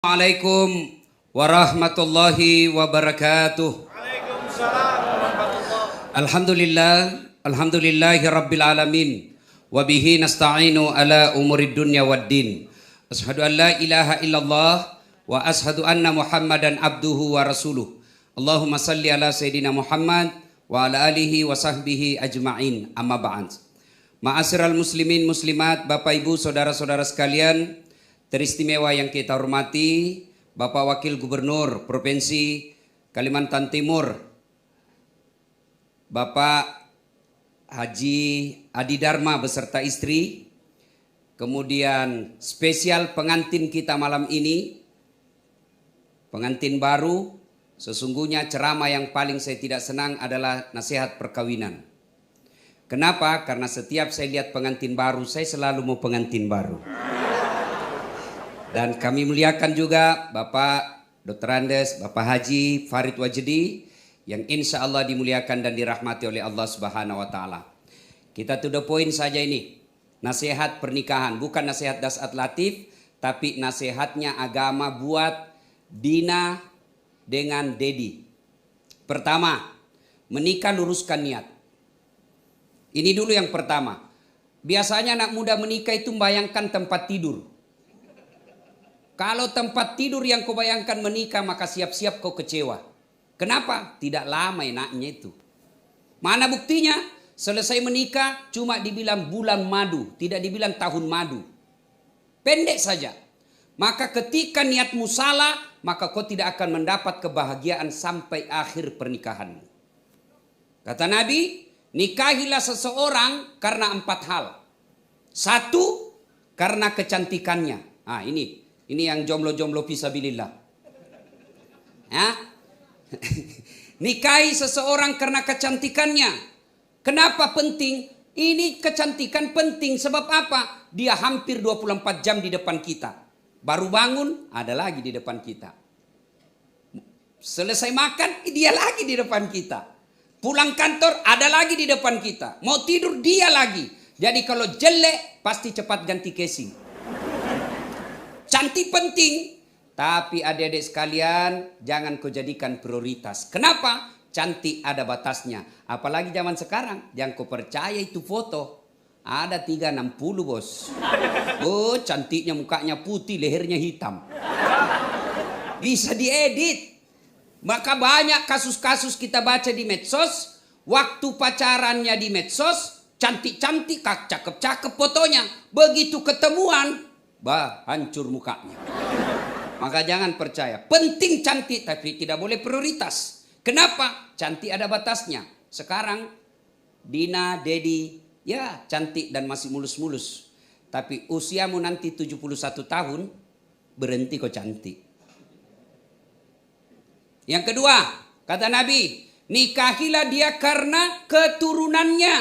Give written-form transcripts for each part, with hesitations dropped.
Assalamualaikum warahmatullahi wabarakatuh. Waalaikumsalam warahmatullahi. Alhamdulillahi rabbil alamin. Wabihi nasta'inu ala umurid dunya waddin. Ashadu an la ilaha illallah wa ashadu anna muhammadan abduhu wa rasuluh. Allahumma salli ala sayyidina Muhammad wa ala alihi wa sahbihi ajma'in. Amma ba'd. Ma'asyiral muslimin muslimat, Bapak Ibu saudara-saudara sekalian, teristimewa yang kita hormati, Bapak Wakil Gubernur Provinsi Kalimantan Timur, Bapak Haji Adi Dharma beserta istri, kemudian spesial pengantin kita malam ini, pengantin baru. Sesungguhnya ceramah yang paling saya tidak senang adalah nasihat perkawinan. Kenapa? Karena setiap saya lihat pengantin baru, saya selalu mau pengantin baru. Dan kami muliakan juga Bapak Dr. Andes, Bapak Haji Farid Wajdi yang insya Allah dimuliakan dan dirahmati oleh Allah Subhanahu wa Ta'ala. Kita to the point saja ini. Nasihat pernikahan, bukan nasihat dasat latif, tapi nasihatnya agama buat Dina dengan Dedi. Pertama, menikah luruskan niat. Ini dulu yang pertama. Biasanya anak muda menikah itu membayangkan tempat tidur. Kalau tempat tidur yang kau bayangkan menikah, maka siap-siap kau kecewa. Kenapa? Tidak lama enaknya itu. Mana buktinya? Selesai menikah cuma dibilang bulan madu, tidak dibilang tahun madu. Pendek saja. Maka ketika niatmu salah, maka kau tidak akan mendapat kebahagiaan sampai akhir pernikahanmu. Kata Nabi, nikahilah seseorang karena 4 hal. 1, karena kecantikannya. Ah, ini yang jomblo-jomblo fisabilillah. Ya? Nikahi seseorang karena kecantikannya. Kenapa penting? Ini kecantikan penting sebab apa? Dia hampir 24 jam di depan kita. Baru bangun, ada lagi di depan kita. Selesai makan, dia lagi di depan kita. Pulang kantor, ada lagi di depan kita. Mau tidur, dia lagi. Jadi kalau jelek, pasti cepat ganti casing. Cantik penting, tapi adik-adik sekalian jangan kau jadikan prioritas. Kenapa? Cantik ada batasnya. Apalagi zaman sekarang, yang kau percaya itu foto. Ada 360 bos. Oh, cantiknya mukanya putih, lehernya hitam. Bisa diedit. Maka banyak kasus-kasus kita baca di medsos. Waktu pacarannya di medsos, cantik-cantik, cakep-cakep fotonya. Begitu ketemuan, hancur mukanya. Maka jangan percaya. Penting cantik tapi tidak boleh prioritas. Kenapa? Cantik ada batasnya. Sekarang Dina, Dedi, ya cantik dan masih mulus-mulus. Tapi usiamu nanti 71 tahun, berhenti kok cantik. Yang kedua, kata Nabi, nikahilah dia karena keturunannya.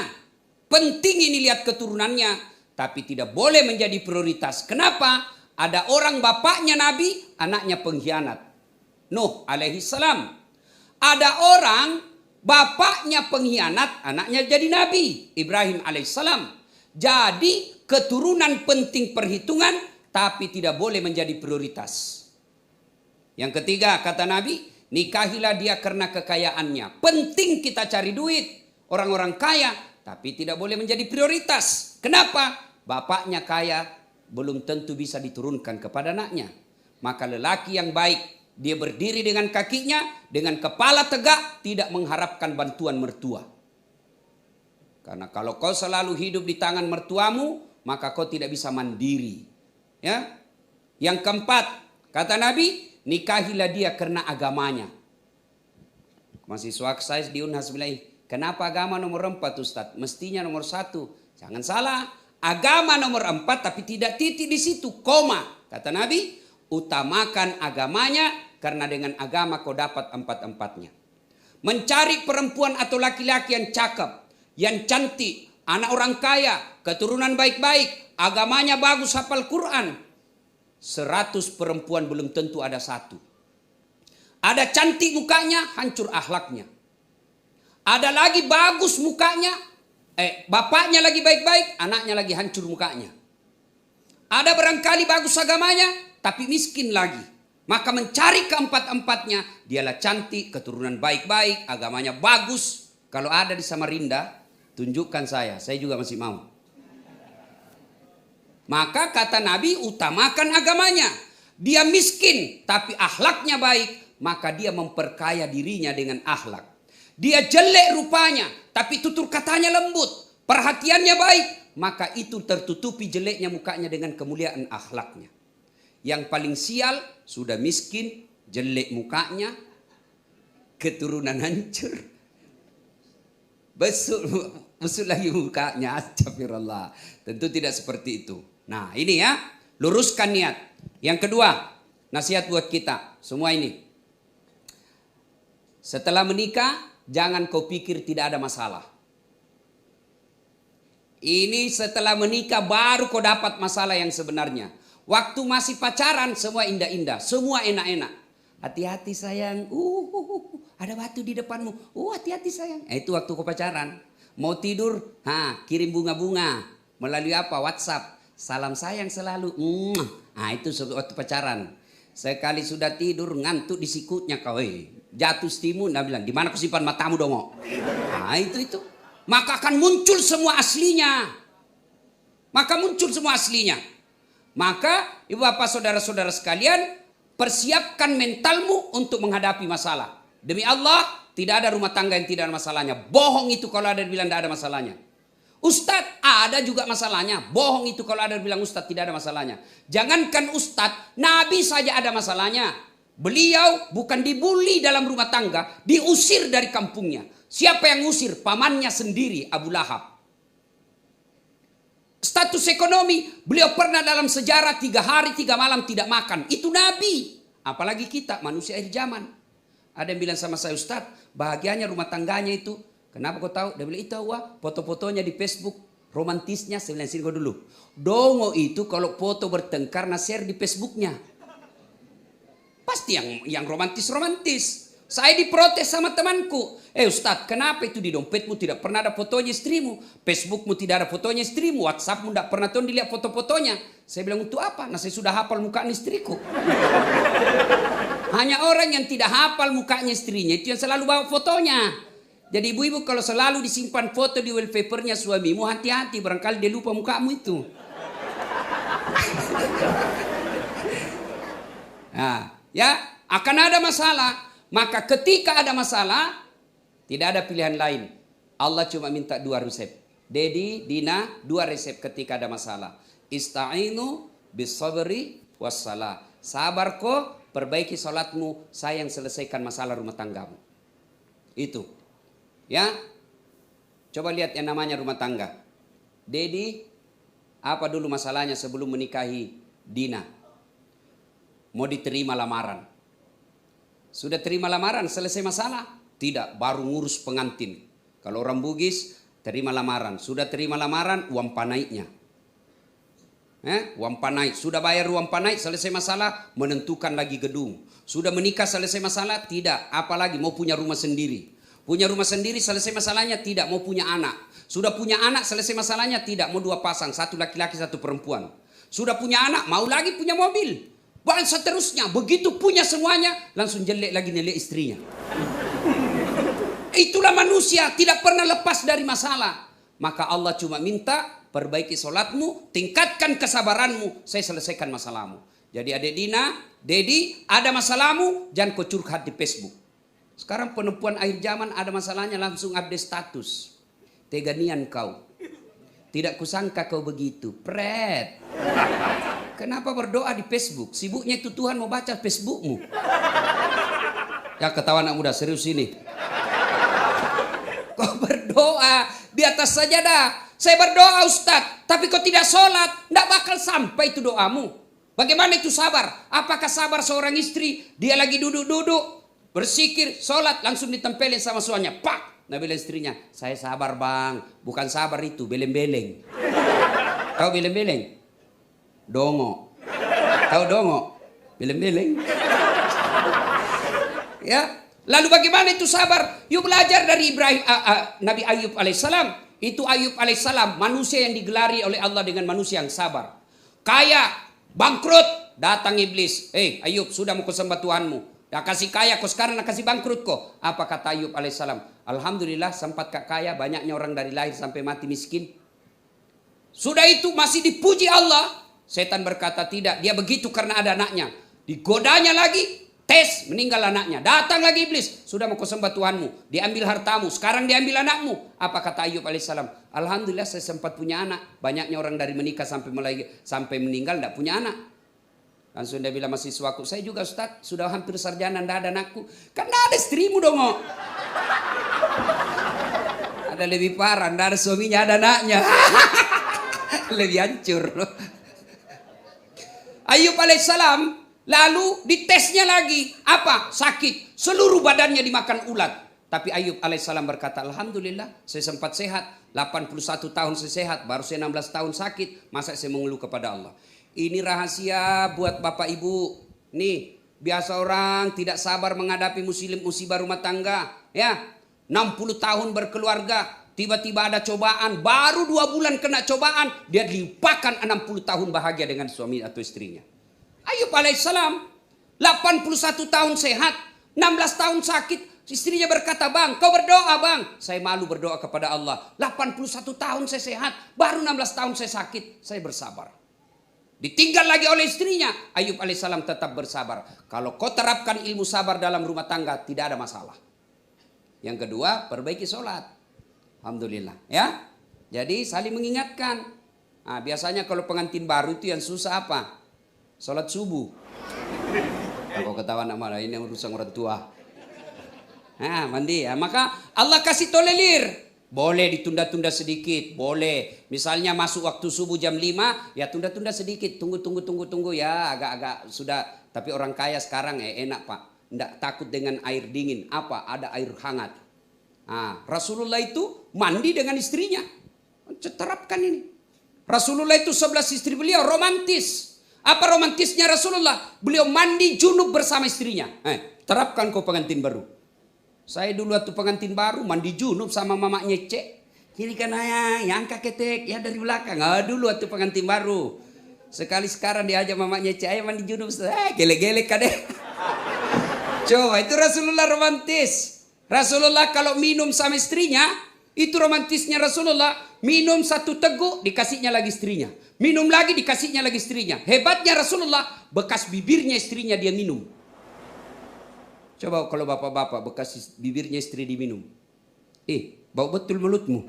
Penting ini lihat keturunannya, tapi tidak boleh menjadi prioritas. Kenapa? Ada orang bapaknya Nabi, anaknya pengkhianat. Nuh alaihi salam. Ada orang bapaknya pengkhianat, anaknya jadi Nabi. Ibrahim alaihi salam. Jadi keturunan penting perhitungan, tapi tidak boleh menjadi prioritas. Yang ketiga kata Nabi, nikahilah dia karena kekayaannya. Penting kita cari duit. Orang-orang kaya, tapi tidak boleh menjadi prioritas. Kenapa? Bapaknya kaya, belum tentu bisa diturunkan kepada anaknya. Maka lelaki yang baik, dia berdiri dengan kakinya, dengan kepala tegak, tidak mengharapkan bantuan mertua. Karena kalau kau selalu hidup di tangan mertuamu, maka kau tidak bisa mandiri. Ya. Yang keempat, kata Nabi, nikahilah dia karena agamanya. Mahasiswa saya di Unhas bilang, kenapa agama nomor 4 Ustaz? Mestinya nomor 1. Jangan salah. Agama nomor 4 tapi tidak titik di situ, koma. Kata Nabi, utamakan agamanya karena dengan agama kau dapat 4-4-nya. Mencari perempuan atau laki-laki yang cakep, yang cantik, anak orang kaya, keturunan baik-baik, agamanya bagus, hafal Quran. 100 perempuan belum tentu ada 1. Ada cantik mukanya, hancur akhlaknya. Ada lagi bagus mukanya, bapaknya lagi baik-baik, anaknya lagi hancur mukanya. Ada barangkali bagus agamanya, tapi miskin lagi. Maka mencari keempat-empatnya, dialah cantik, keturunan baik-baik, agamanya bagus. Kalau ada di Samarinda, tunjukkan saya juga masih mau. Maka kata Nabi, utamakan agamanya. Dia miskin, tapi akhlaknya baik, maka dia memperkaya dirinya dengan akhlak. Dia jelek rupanya, tapi tutur katanya lembut, perhatiannya baik, maka itu tertutupi jeleknya mukanya dengan kemuliaan akhlaknya. Yang paling sial, sudah miskin, jelek mukanya, keturunan hancur, besut lagi mukanya, astagfirullah. Tentu tidak seperti itu. Nah ini ya, luruskan niat. Yang kedua, nasihat buat kita semua ini. Setelah menikah, jangan kau pikir tidak ada masalah. Ini setelah menikah baru kau dapat masalah yang sebenarnya. Waktu masih pacaran semua indah-indah, semua enak-enak. Hati-hati sayang, ada batu di depanmu. Hati-hati sayang. Itu waktu kau pacaran. Mau tidur, kirim bunga-bunga. Melalui apa? WhatsApp. Salam sayang selalu. Itu waktu pacaran. Sekali sudah tidur, ngantuk di sikutnya kau. Jatuh stimu, dia bilang, di mana kau simpan matamu dong? Itu. Maka akan muncul semua aslinya. Maka ibu bapak saudara-saudara sekalian, persiapkan mentalmu untuk menghadapi masalah. Demi Allah, tidak ada rumah tangga yang tidak ada masalahnya. Bohong itu kalau ada bilang tidak ada masalahnya. Ustadz, ada juga masalahnya. Bohong itu kalau ada bilang Ustadz tidak ada masalahnya. Jangankan Ustadz, Nabi saja ada masalahnya. Beliau bukan dibully dalam rumah tangga, diusir dari kampungnya. Siapa yang usir? Pamannya sendiri, Abu Lahab. Status ekonomi, beliau pernah dalam sejarah 3 hari 3 malam tidak makan. Itu Nabi. Apalagi kita, manusia akhir zaman. Ada yang bilang sama saya, Ustadz, bahagianya rumah tangganya itu. Kenapa kau tahu? Dia bilang, itu foto-fotonya di Facebook. Romantisnya, saya bilang, sini kau dulu. Dongo itu kalau foto bertengkar, share di Facebooknya. Pasti yang romantis-romantis. Saya diprotes sama temanku. Ustadz, kenapa itu di dompetmu tidak pernah ada fotonya istrimu? Facebookmu tidak ada fotonya istrimu? WhatsAppmu tidak pernah tuh dilihat foto-fotonya? Saya bilang, untuk apa? Saya sudah hafal mukanya istriku. Hanya orang yang tidak hafal mukanya istrinya itu yang selalu bawa fotonya. Jadi ibu-ibu kalau selalu disimpan foto di wallpapernya suamimu, hati-hati, barangkali dia lupa mukamu itu. Akan ada masalah. Maka ketika ada masalah, tidak ada pilihan lain. Allah cuma minta 2 resep. Dedi, Dina, 2 resep ketika ada masalah. Ista'inu bisabri wassalah. Sabar kok, perbaiki salatmu, saya yang selesaikan masalah rumah tanggamu. Itu. Ya. Coba lihat yang namanya rumah tangga. Dedi, apa dulu masalahnya sebelum menikahi Dina? Mau diterima lamaran. Sudah terima lamaran, selesai masalah? Tidak, baru ngurus pengantin. Kalau orang Bugis, terima lamaran. Sudah terima lamaran, uang panaiknya. Uang panaik. Sudah bayar uang panaik, selesai masalah, menentukan lagi gedung. Sudah menikah, selesai masalah? Tidak, apalagi mau punya rumah sendiri. Punya rumah sendiri, selesai masalahnya? Tidak, mau punya anak. Sudah punya anak, selesai masalahnya? Tidak, mau 2 pasang, 1 laki-laki, 1 perempuan. Sudah punya anak, mau lagi punya mobil. Dan seterusnya, begitu punya semuanya, langsung jelek lagi nilai istrinya. Itulah manusia, tidak pernah lepas dari masalah. Maka Allah cuma minta, perbaiki sholatmu, tingkatkan kesabaranmu, saya selesaikan masalahmu. Jadi adik Dina, Dedi, ada masalahmu, jangan kau curhat di Facebook. Sekarang perempuan akhir zaman ada masalahnya, langsung update status. Teganian kau. Tidak kusangka kau begitu. Pret. Kenapa berdoa di Facebook? Sibuknya itu Tuhan mau baca Facebookmu. Ya ketawa anak muda, serius ini. Kau berdoa di atas sajadah. Saya berdoa Ustadz, tapi kau tidak sholat. Tidak bakal sampai itu doamu. Bagaimana itu sabar? Apakah sabar seorang istri? Dia lagi duduk-duduk, bersikir, sholat, langsung ditempelin sama suaminya. Pak! Nah bilang istrinya, saya sabar bang. Bukan sabar itu, beleng-beleng. Tahu beleng-beleng? Dongo. Tahu dongo? Beleng-beleng. Ya. Lalu bagaimana itu sabar? Yuk belajar dari Nabi Ayub alaihissalam. Itu Ayub alaihissalam, manusia yang digelari oleh Allah dengan manusia yang sabar. Kaya, bangkrut, Datang iblis. Ayub, sudah mau kusembah Tuhanmu. Dah kasih kaya kau, sekarang nak kasih bangkrut kau. Apa kata Ayub alaihissalam? Alhamdulillah sempat kak kaya, banyaknya orang dari lahir sampai mati miskin. Sudah itu masih dipuji Allah. Setan berkata tidak, dia begitu karena ada anaknya. Digodanya lagi, tes, meninggal anaknya. Datang lagi iblis, sudah mau kau sembah Tuhanmu, diambil hartamu, sekarang diambil anakmu. Apa kata Ayub alaihissalam? Alhamdulillah saya sempat punya anak. Banyaknya orang dari menikah sampai meninggal tidak punya anak. Langsung dia bilang mahasiswaku, saya juga Ustaz, sudah hampir sarjana, tidak ada anakku. Kan tidak ada istrimu dong. Ada lebih parah, tidak ada suaminya, ada anaknya. Lebih hancur. Ayub alaihissalam lalu ditesnya lagi. Apa? Sakit. Seluruh badannya dimakan ulat. Tapi Ayub alaihissalam berkata, Alhamdulillah saya sempat sehat. 81 tahun saya sehat. Baru saya 16 tahun sakit. Masa saya mengeluh kepada Allah. Ini rahasia buat bapak ibu. Nih, biasa orang tidak sabar menghadapi musibah rumah tangga. Ya, 60 tahun berkeluarga. Tiba-tiba ada cobaan, baru 2 bulan kena cobaan, dia limpahkan 60 tahun bahagia dengan suami atau istrinya. Ayub alaihissalam, 81 tahun sehat, 16 tahun sakit. Istrinya berkata, bang, kau berdoa bang. Saya malu berdoa kepada Allah. 81 tahun saya sehat, baru 16 tahun saya sakit, saya bersabar. Ditinggal lagi oleh istrinya. Ayub alaihissalam tetap bersabar. Kalau kau terapkan ilmu sabar dalam rumah tangga, tidak ada masalah. Yang kedua, perbaiki sholat. Alhamdulillah ya. Jadi saling mengingatkan. Nah, biasanya kalau pengantin baru itu yang susah apa? Sholat subuh. Kalau ketawa nama ini urusan orang tua. Nah, mandi ya. Maka Allah kasih tolerir. Boleh ditunda-tunda sedikit, boleh. Misalnya masuk waktu subuh jam 5, ya tunda-tunda sedikit. Tunggu ya, agak-agak sudah. Tapi orang kaya sekarang enak Pak. Tidak takut dengan air dingin. Apa? Ada air hangat. Nah, Rasulullah itu mandi dengan istrinya. Terapkan ini. Rasulullah itu 11 istri beliau romantis. Apa romantisnya Rasulullah? Beliau mandi junub bersama istrinya. Terapkan kau pengantin baru. Saya dulu waktu pengantin baru mandi junub sama mamanya Cek. Kiri kan yang ketek ya dari belakang. Dulu waktu pengantin baru. Sekali sekarang diajak mamanya Cek, ayo mandi junub. Gelek-gelek kadeh. Coba itu Rasulullah romantis. Rasulullah kalau minum sama istrinya, itu romantisnya Rasulullah. Minum 1 teguk, dikasihnya lagi istrinya. Minum lagi, dikasihnya lagi istrinya. Hebatnya Rasulullah, bekas bibirnya istrinya dia minum. Coba kalau bapak-bapak bekas bibirnya istri diminum. Bau betul mulutmu.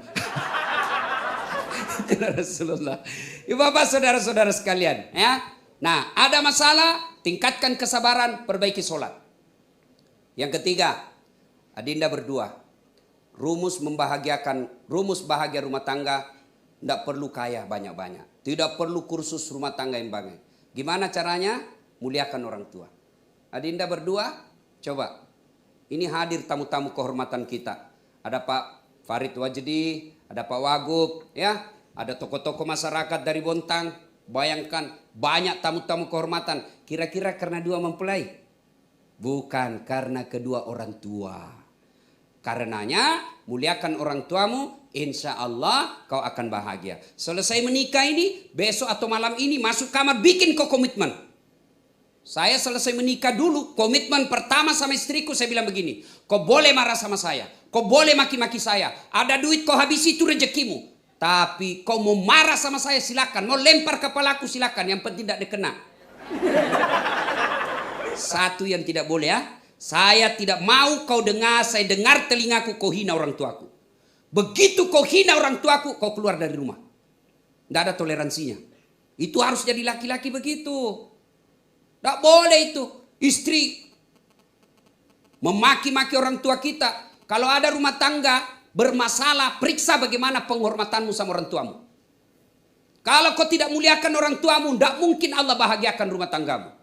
Itu Rasulullah. Bapak saudara-saudara sekalian. Ya. Nah, ada masalah, tingkatkan kesabaran, perbaiki sholat. Yang ketiga, adinda berdua, rumus bahagia rumah tangga, tidak perlu kaya banyak-banyak. Tidak perlu kursus rumah tangga yang banyak. Gimana caranya? Muliakan orang tua. Adinda berdua, coba. Ini hadir tamu-tamu kehormatan kita. Ada Pak Farid Wajdi, ada Pak Wagub, ya, ada tokoh-tokoh masyarakat dari Bontang. Bayangkan banyak tamu-tamu kehormatan. Kira-kira karena 2 mempelai? Bukan, karena kedua orang tua. Karenanya muliakan orang tuamu, insya Allah kau akan bahagia. Selesai menikah ini, besok atau malam ini masuk kamar bikin kau komitmen. Saya selesai menikah dulu, komitmen pertama sama istriku saya bilang begini. Kau boleh marah sama saya, kau boleh maki-maki saya. Ada duit kau habisi itu rezekimu. Tapi kau mau marah sama saya silakan, mau lempar kepalaku silakan. Yang penting tidak dikena. Satu yang tidak boleh ya. Saya tidak mau kau dengar, saya dengar telingaku kau hina orang tuaku. Begitu kau hina orang tuaku, kau keluar dari rumah. Tidak ada toleransinya. Itu harus jadi laki-laki begitu. Tidak boleh itu. Istri memaki-maki orang tua kita. Kalau ada rumah tangga bermasalah, periksa bagaimana penghormatanmu sama orang tuamu. Kalau kau tidak muliakan orang tuamu, tidak mungkin Allah bahagiakan rumah tanggamu.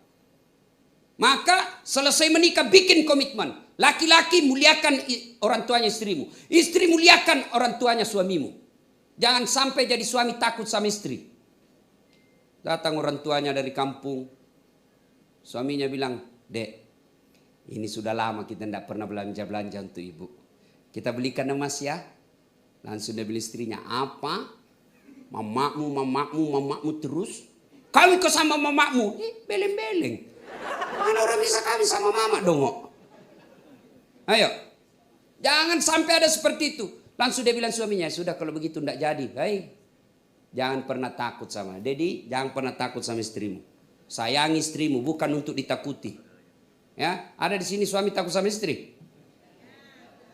Maka selesai menikah bikin komitmen. Laki-laki muliakan orang tuanya istrimu. Istri muliakan orang tuanya suamimu. Jangan sampai jadi suami takut sama istri. Datang orang tuanya dari kampung. Suaminya bilang, Dek, ini sudah lama kita tidak pernah belanja-belanja untuk ibu. Kita belikan emas ya. Langsung dia bilang istrinya, apa? Mamamu terus? Kawin kau sama mamamu. Beleng-beleng. Mana orang bisa kawin sama mama dong? Ayo. Jangan sampai ada seperti itu. Langsung dia bilang suaminya, sudah kalau begitu tidak jadi. Hai, jangan pernah takut sama. Dedi, jangan pernah takut sama istrimu. Sayangi istrimu, bukan untuk ditakuti. Ya, ada di sini suami takut sama istri?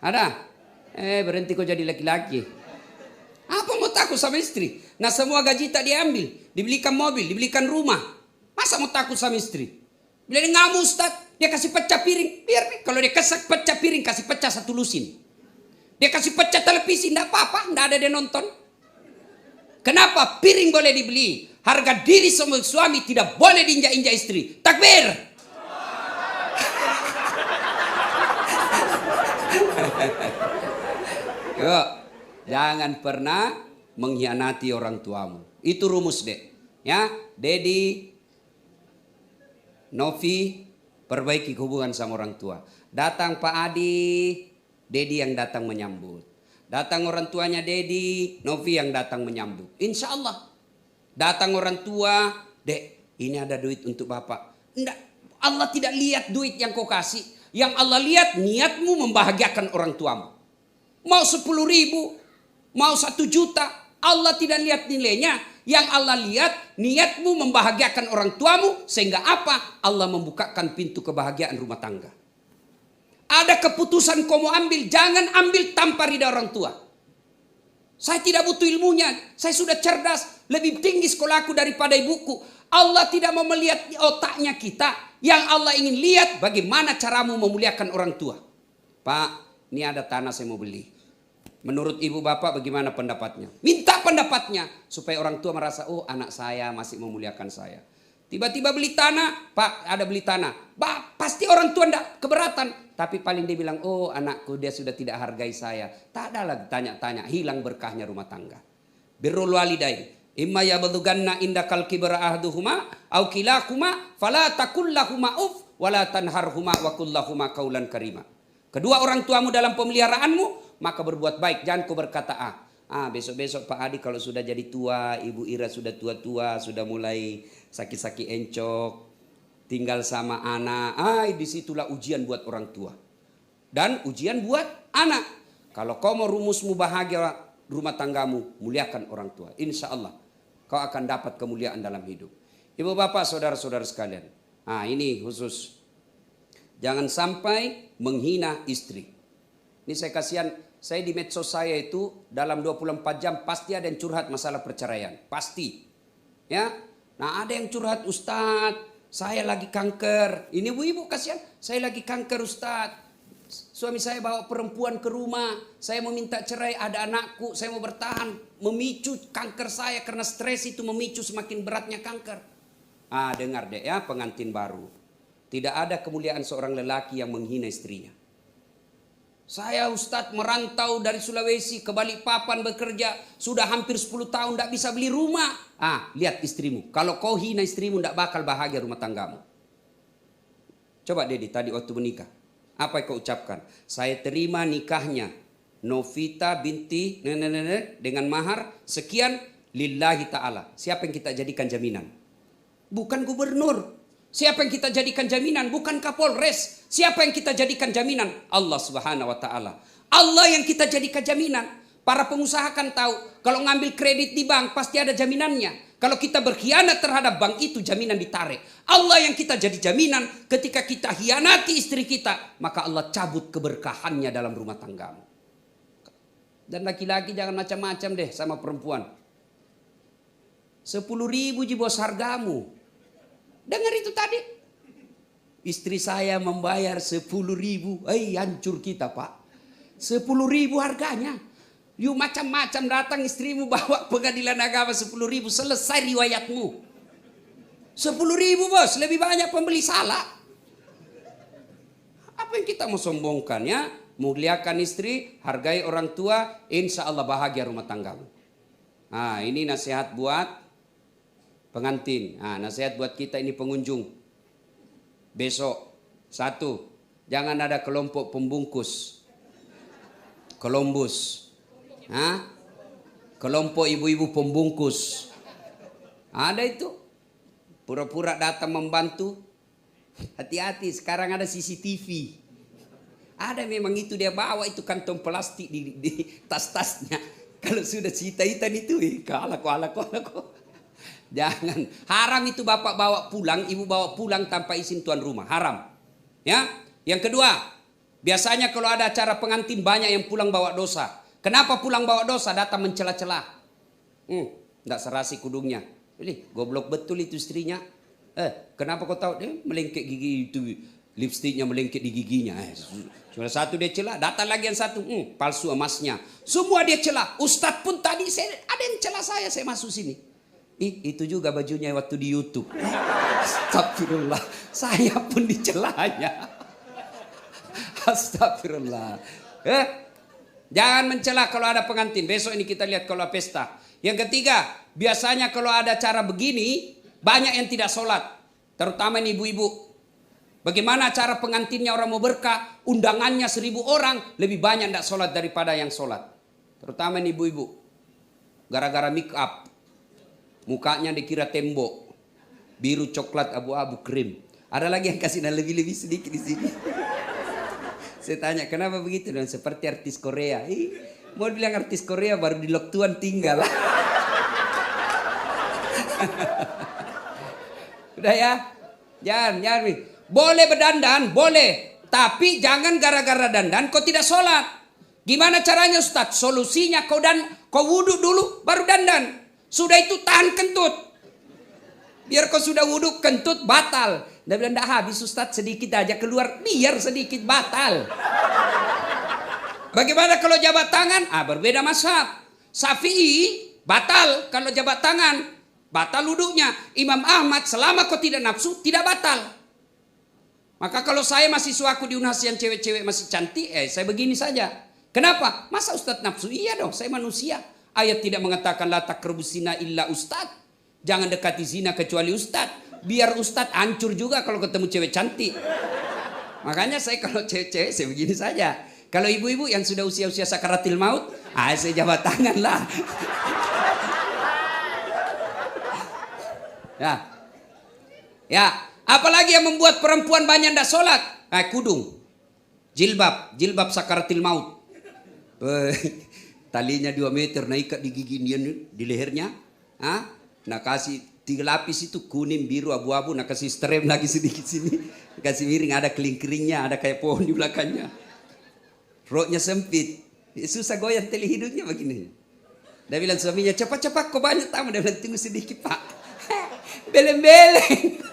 Ada? Berhenti kau jadi laki-laki. Apa mau takut sama istri? Nah semua gaji tak diambil. Dibelikan mobil, dibelikan rumah. Masa mau takut sama istri? Bila dia ngamuk Ustaz, dia kasih pecah piring. Biar kalau dia kasih pecah piring, kasih pecah 1 lusin. Dia kasih pecah televisi, tidak apa-apa, tidak ada dia nonton. Kenapa? Piring boleh dibeli. Harga diri semua suami tidak boleh diinjak-injak istri. Takbir! Yuk, jangan pernah mengkhianati orang tuamu. Itu rumus dek. Ya, Dedi, Novi, perbaiki hubungan sama orang tua. Datang Pak Adi, Dedi yang datang menyambut. Datang orang tuanya Dedi, Novi yang datang menyambut. Insya Allah. Datang orang tua, dek, ini ada duit untuk bapak. Enggak, Allah tidak lihat duit yang kau kasih. Yang Allah lihat niatmu membahagiakan orang tuamu. Mau 10.000, mau 1 juta, Allah tidak lihat nilainya. Yang Allah lihat niatmu membahagiakan orang tuamu. Sehingga apa? Allah membukakan pintu kebahagiaan rumah tangga. Ada keputusan kau mau ambil, jangan ambil tanpa ridha orang tua. Saya tidak butuh ilmunya, saya sudah cerdas, lebih tinggi sekolahku daripada ibuku. Allah tidak mau melihat otaknya kita. Yang Allah ingin lihat bagaimana caramu memuliakan orang tua. Pak, ini ada tanah saya mau beli. Menurut ibu bapak bagaimana pendapatnya? Minta pendapatnya supaya orang tua merasa, oh anak saya masih memuliakan saya. Tiba-tiba beli tanah, Pak ada beli tanah. Pasti orang tua tidak keberatan. Tapi paling dia bilang, oh anakku dia sudah tidak hargai saya. Tak ada lagi tanya-tanya, hilang berkahnya rumah tangga. Birrul walidain. Imma yablughanna indakal kibra ahduhuma aw kilahuma fala taqul lahumā uff wala tanharhuma wa qul lahumā qawlan karima. Kedua orang tuamu dalam pemeliharaanmu, maka berbuat baik, jangan kau berkata besok-besok Pak Adi kalau sudah jadi tua, Ibu Ira sudah tua-tua, sudah mulai sakit-sakit encok, tinggal sama anak. Disitulah ujian buat orang tua. Dan ujian buat anak. Kalau kau mau rumusmu bahagia rumah tanggamu, muliakan orang tua. Insya Allah kau akan dapat kemuliaan dalam hidup. Ibu bapak saudara-saudara sekalian. Ini khusus. Jangan sampai menghina istri. Ini saya kasihan. Saya di medsos saya itu dalam 24 jam pasti ada yang curhat masalah perceraian. Pasti. Ya. Nah ada yang curhat, Ustadz, saya lagi kanker. Ini ibu-ibu kasihan, saya lagi kanker Ustadz. Suami saya bawa perempuan ke rumah. Saya mau minta cerai, ada anakku, saya mau bertahan. Memicu kanker saya karena stres itu memicu semakin beratnya kanker. Dengar deh ya pengantin baru. Tidak ada kemuliaan seorang lelaki yang menghina istrinya. Saya Ustadz merantau dari Sulawesi ke Balikpapan bekerja. Sudah hampir 10 tahun tidak bisa beli rumah. Lihat istrimu. Kalau kau hina istrimu tidak bakal bahagia rumah tanggamu. Coba Dedi tadi waktu menikah. Apa yang kau ucapkan? Saya terima nikahnya Novita binti dengan mahar sekian lillahi ta'ala. Siapa yang kita jadikan jaminan? Bukan gubernur. Siapa yang kita jadikan jaminan? Bukan Kapolres. Siapa yang kita jadikan jaminan? Allah Subhanahu wa taala. Allah yang kita jadikan jaminan. Para pengusaha kan tahu kalau ngambil kredit di bank pasti ada jaminannya. Kalau kita berkhianat terhadap bank itu jaminan ditarik. Allah yang kita jadi jaminan ketika kita hianati istri kita, maka Allah cabut keberkahannya dalam rumah tanggamu. Dan laki-laki jangan macam-macam deh sama perempuan. 10.000 ji bos hargamu. Dengar itu tadi. Istri saya membayar 10.000. Hancur kita Pak. 10.000 harganya. You macam-macam datang istrimu bawa pengadilan agama 10.000. Selesai riwayatmu. 10.000 bos. Lebih banyak pembeli salah. Apa yang kita mau sombongkan ya? Muliakan istri. Hargai orang tua. Insya Allah bahagia rumah tanggamu. Ini nasihat buat pengantin. Nasihat buat kita ini pengunjung. Besok 1. Jangan ada kelompok pembungkus. Columbus. Kelompok ibu-ibu pembungkus. Ada itu. pura-pura datang membantu. Hati-hati, sekarang ada CCTV. Ada memang itu dia bawa itu kantong plastik di tas-tasnya. Kalau sudah hitam itu, kalako. Jangan. Haram itu bapak bawa pulang, ibu bawa pulang tanpa izin tuan rumah. Haram. Ya. Yang kedua, biasanya kalau ada acara pengantin banyak yang pulang bawa dosa. Kenapa pulang bawa dosa? Datang mencela-cela. Nggak serasi kudungnya. Ini goblok betul itu istrinya. Kenapa kau tahu? Dia melengkek gigi itu. Lipstiknya melengkek di giginya. Cuma satu dia celah. Datang lagi yang satu. Palsu emasnya. Semua dia celah. Ustadz pun tadi ada yang celah saya masuk sini. Itu juga bajunya waktu di YouTube. Astagfirullah. Saya pun dicelahnya. Astagfirullah. Jangan mencela kalau ada pengantin. Besok ini kita lihat kalau pesta. Yang ketiga, biasanya kalau ada acara begini, banyak yang tidak sholat. Terutama ini ibu-ibu. Bagaimana cara pengantinnya orang mau berkah, undangannya 1000 orang, lebih banyak tidak sholat daripada yang sholat. Terutama ini ibu-ibu. Gara-gara make up. Mukanya dikira tembok. Biru, coklat, abu-abu, krim. Ada lagi yang kasih lebih-lebih sedikit di sini. Saya tanya, kenapa begitu? Dan seperti artis Korea. Mau bilang artis Korea baru di Loktuan tinggal. Udah ya? Jangan. Boleh berdandan, boleh. Tapi jangan gara-gara dandan kau tidak sholat. Gimana caranya Ustaz? Solusinya kau wudhu dulu baru dandan. Sudah itu tahan kentut. Biar kau sudah wudhu kentut batal. Dia bilang tidak habis Ustaz, sedikit aja keluar. Biar sedikit batal. Bagaimana kalau jabat tangan? Berbeda mazhab. Syafi'i batal kalau jabat tangan. Batal wudhunya. Imam Ahmad selama kau tidak nafsu tidak batal. Maka kalau saya mahasiswaku di UNHAS yang cewek-cewek masih cantik, saya begini saja. Kenapa? Masa Ustaz nafsu? Iya dong, saya manusia. Ayat tidak mengatakan la taqrabuz zina illa Ustaz. Jangan dekati zina kecuali Ustaz. Biar Ustaz hancur juga kalau ketemu cewek cantik. Makanya saya kalau cewek-cewek saya begini saja. Kalau ibu-ibu yang sudah usia-usia sakaratil maut, saya jabat tangan lah. Ya. Apalagi yang membuat perempuan banyak tidak sholat? Kudung. Jilbab sakaratil maut. Talinya 2 meter, naikat di gigi dia, di lehernya. Nah kasih 3 lapis itu kuning, biru, abu-abu. Nah kasih strem lagi sedikit sini. Kasih miring, ada keling-kelingnya, ada kayak pohon di belakangnya. Roknya sempit. Susah goyang tali hidungnya begini. Dia bilang suaminya, cepat-cepat kau banyak tamu. Dia bilang tunggu sedikit pak. Beleng-beleng.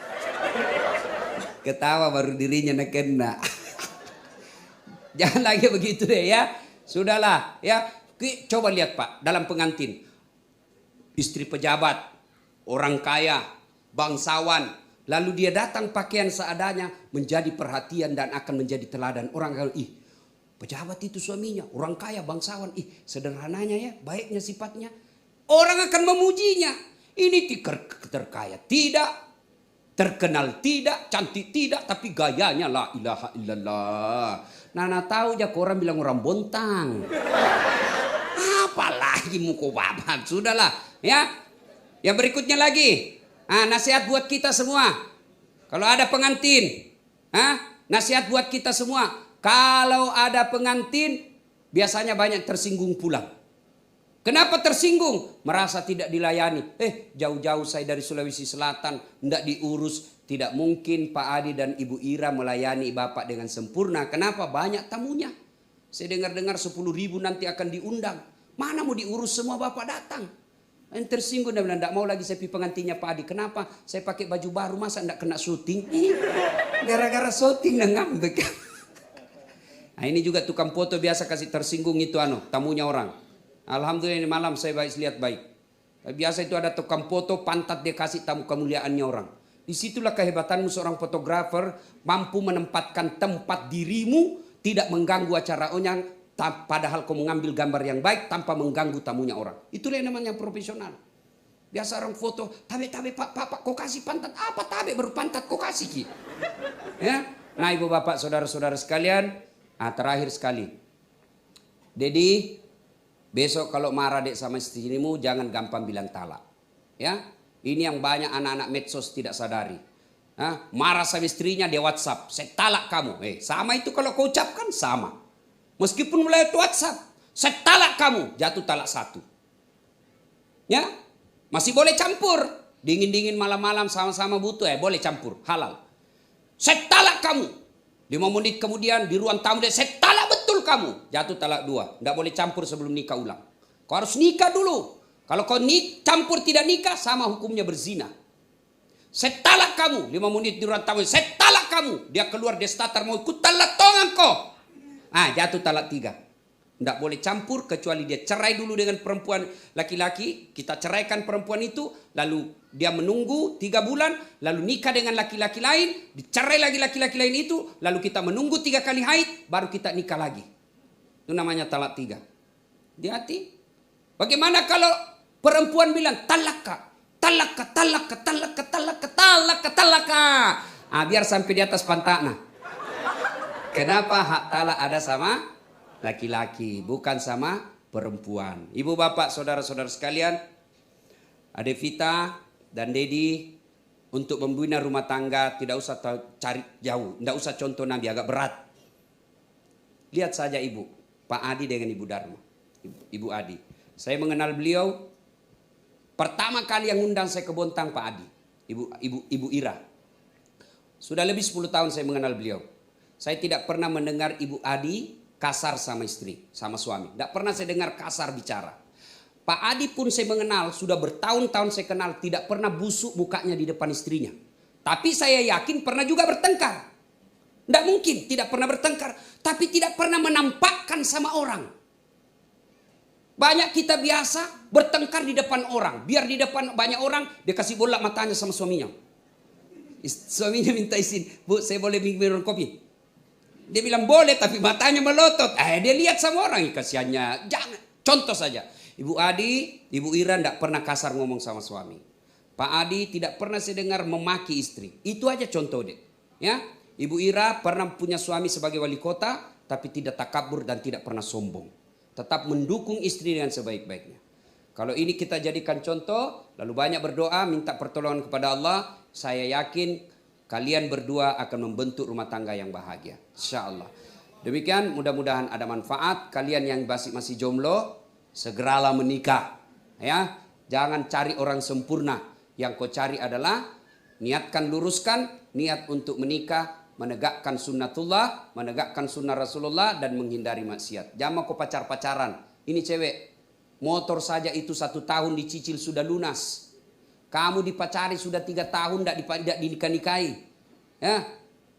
Ketawa baru dirinya nak kena. Jangan lagi begitu deh ya. Sudahlah ya. Coba lihat pak, dalam pengantin. Istri pejabat, orang kaya, bangsawan. Lalu dia datang pakaian seadanya, menjadi perhatian dan akan menjadi teladan. Orang kalau pejabat itu suaminya, orang kaya, bangsawan. Sederhananya ya, baiknya sifatnya. Orang akan memujinya. Ini terkaya tidak, terkenal tidak, cantik tidak, tapi gayanya la ilaha illallah. Nana tahu aja orang bilang orang bontang. Apalagi muka babat. Sudahlah ya. Yang berikutnya lagi. Nasihat buat kita semua. Kalau ada pengantin. Nasihat buat kita semua. Kalau ada pengantin. Biasanya banyak tersinggung pulang. Kenapa tersinggung? Merasa tidak dilayani. Jauh-jauh saya dari Sulawesi Selatan. Tidak diurus. Tidak mungkin Pak Adi dan Ibu Ira melayani Bapak dengan sempurna. Kenapa? Banyak tamunya. Saya dengar-dengar 10.000 nanti akan diundang. Mana mau diurus semua Bapak datang. Yang tersinggung dan bilang, tidak mau lagi saya pergi pengantinnya Pak Adi. Kenapa? Saya pakai baju baru, masa tidak kena syuting? Gara-gara syuting dan ngambek. Nah ini juga tukang foto biasa kasih tersinggung itu tamunya orang. Alhamdulillah ini malam saya lihat baik. Biasa itu ada tukang foto pantat dia kasih tamu kemuliaannya orang. Disitulah kehebatanmu seorang fotografer, mampu menempatkan tempat dirimu tidak mengganggu acara orang, padahal kau mengambil gambar yang baik tanpa mengganggu tamunya orang. Itulah yang namanya profesional. Biasa orang foto, tabe pak, kau kasih pantat apa tabe baru pantat kau kasih ki. Ya, nah ibu bapak saudara-saudara sekalian, terakhir sekali, Dedi. Besok kalau marah dek sama istrimu jangan gampang bilang talak. Ya. Ini yang banyak anak-anak medsos tidak sadari. Marah sama istrinya dia WhatsApp, saya talak kamu. Sama itu kalau kau ucapkan sama. Meskipun melalui WhatsApp, saya talak kamu, jatuh talak 1. Ya, masih boleh campur. Dingin-dingin malam-malam sama-sama butuh, boleh campur, halal. Saya talak kamu. 5 menit kemudian di ruang tamu dia, saya talak betul kamu, jatuh talak 2. Tidak boleh campur sebelum nikah ulang. Kau harus nikah dulu. Kalau kau campur tidak nikah, sama hukumnya berzina. Saya talak kamu, 5 menit di ruang tamu, saya talak kamu. Dia keluar, dia starter mau ikut talak tongan kau. Jatuh talak 3. Tidak boleh campur kecuali dia cerai dulu dengan perempuan laki-laki. Kita ceraikan perempuan itu, lalu dia menunggu 3 bulan, lalu nikah dengan laki-laki lain, dicerai lagi laki-laki lain itu, lalu kita menunggu 3 kali haid, baru kita nikah lagi. Itu namanya talak 3. Hati-hati. Bagaimana kalau perempuan bilang talaka, talaka, talaka, talaka, talaka, talaka, talaka. Biar sampai di atas pantatnya. Kenapa hak talak ada sama laki-laki, bukan sama perempuan. Ibu bapak, saudara-saudara sekalian, Ade Vita dan Dedi, untuk membina rumah tangga tidak usah cari jauh, tidak usah contoh Nabi, agak berat. Lihat saja ibu, Pak Adi dengan Ibu Dharma, Ibu Adi. Saya mengenal beliau, pertama kali yang undang saya ke Bontang Pak Adi, Ibu Ira. Sudah lebih 10 tahun saya mengenal beliau. Saya tidak pernah mendengar Ibu Adi kasar sama istri, sama suami. Tidak pernah saya dengar kasar bicara. Pak Adi pun saya mengenal, sudah bertahun-tahun saya kenal, tidak pernah busuk mukanya di depan istrinya. Tapi saya yakin pernah juga bertengkar. Tidak mungkin tidak pernah bertengkar, tapi tidak pernah menampakkan sama orang. Banyak kita biasa bertengkar di depan orang. Biar di depan banyak orang, dia kasih bola matanya sama suaminya. Suaminya minta izin, Bu saya boleh minum kopi? Dia bilang boleh, tapi matanya melotot. Dia lihat sama orang, kasihannya. Jangan. Contoh saja. Ibu Adi, Ibu Ira tidak pernah kasar ngomong sama suami. Pak Adi tidak pernah saya dengar memaki istri. Itu aja contoh deh. Ya, Ibu Ira pernah punya suami sebagai wali kota, tapi tidak takabur dan tidak pernah sombong. Tetap mendukung istri dengan sebaik-baiknya. Kalau ini kita jadikan contoh, lalu banyak berdoa, minta pertolongan kepada Allah, saya yakin kalian berdua akan membentuk rumah tangga yang bahagia. Insya Allah. Demikian, mudah-mudahan ada manfaat. Kalian yang masih jomblo, segeralah menikah. Ya, jangan cari orang sempurna. Yang kau cari adalah niatkan, luruskan niat untuk menikah, menegakkan sunnatullah, menegakkan sunnah Rasulullah, dan menghindari maksiat. Jangan kau pacar-pacaran. Ini cewek, motor saja itu 1 tahun dicicil sudah lunas. Kamu dipacari sudah 3 tahun tidak dinikah-nikahi. Ya,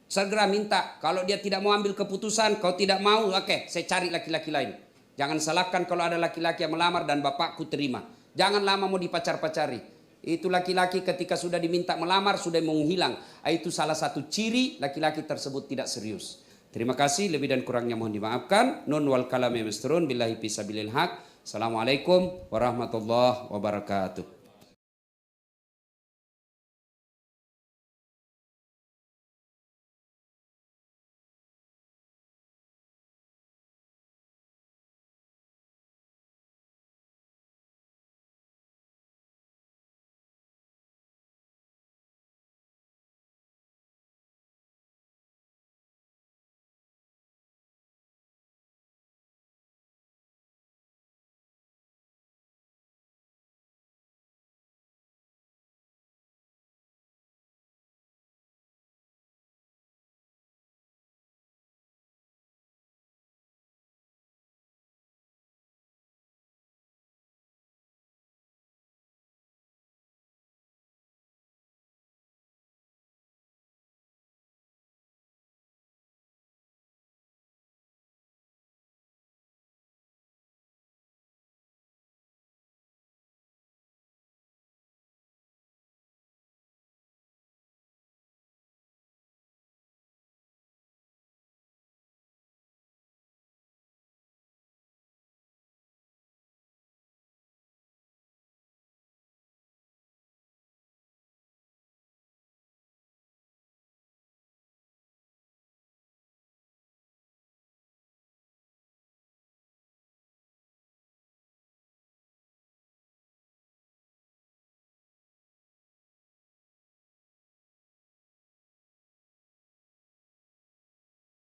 segera minta. Kalau dia tidak mau ambil keputusan, kau tidak mau, oke, saya cari laki-laki lain. Jangan salahkan kalau ada laki-laki yang melamar dan bapakku terima. Jangan lama mau dipacar-pacari. Itu laki-laki ketika sudah diminta melamar sudah menghilang. Itu salah satu ciri laki-laki tersebut tidak serius. Terima kasih, lebih dan kurangnya mohon dimaafkan. Nun wal kalam yamsturun billahi fisabilil haq. Assalamualaikum warahmatullahi wabarakatuh.